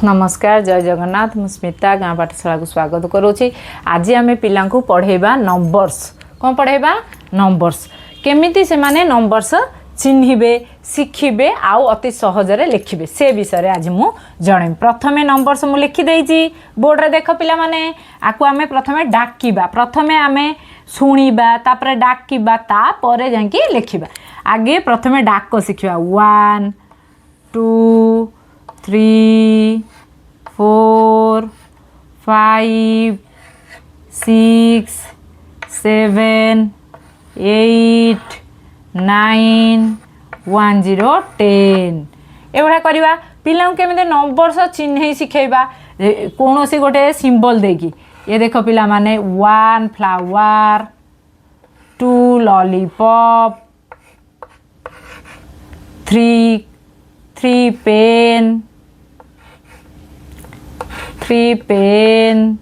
नमस्कार जय जगन्नाथ मु स्मिता गाँ पाठशाला को स्वागत करुँची। आज आम पिला पढ़ेबा नंबर्स कौन पढ़ेबा नंबर्स केमिति से माने नंबर्स चिन्हिबे शिखिबे आउ अति सहजरे लिखिबे से विषय आज मु जणे। प्रथमे नंबर्स मु लिखि देइची बोर्ड रे देख पिला माने आकु आमे प्रथमे डाकिबा प्रथमे आमे शुणिबा तापरे डाकिबा तापरे जांकी लिखिबा। आगे प्रथमे डाक शिखिबा 1 2 3 4 5 6 7 8 9 1 0 10 एवढा करवा। पिला केमी नंबर्स चिन्ह शिखेबा कौन सी गोटे सिंबल देकी ये देख पिला माने 1 फ्लावर 2 लॉलीपॉप 3 पेन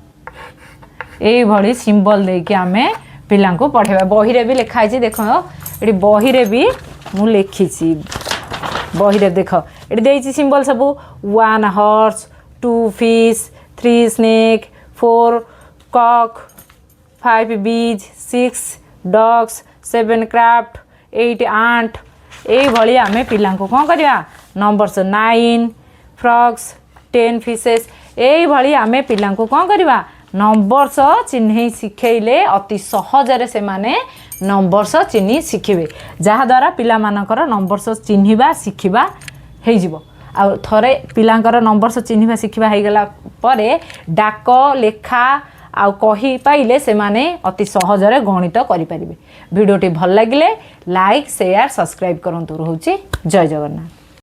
ये भली सिंबल देकी आमे पिला को पढ़ेबा। बही रे भी लिखाई देख ये बही रे भी मु लिखी बही रे देख ये देइछि सिंबल सब 1 हॉर्स 2 फिश 3 स्नेक 4 कॉक 5 बीज 6 डॉग्स 7 क्राफ्ट 8 आंट ये भली आमे पिला को कौन करवा नंबर्स 9 फ्रॉग्स 10 फिशेस ये भली आमे पिला को कौन करवा नंबर्स चिन्ह शिखेले अति सहजरे से माने नंबर्स चिन्ह शिखिबे जहा द्वारा पिला मानकर नंबर्स चिन्हिबा शिखिबा हे जिवो। आ थरे पिलांकर नंबर्स चिन्हिबा शिखिबा हे गला परे डाक लेखा आ कहि पाइले से माने अति सहजरे गणित करि परिबे। वीडियोटी भल लागिले लाइक शेयर सब्सक्राइब करंतु। रहउची जय जगन्नाथ।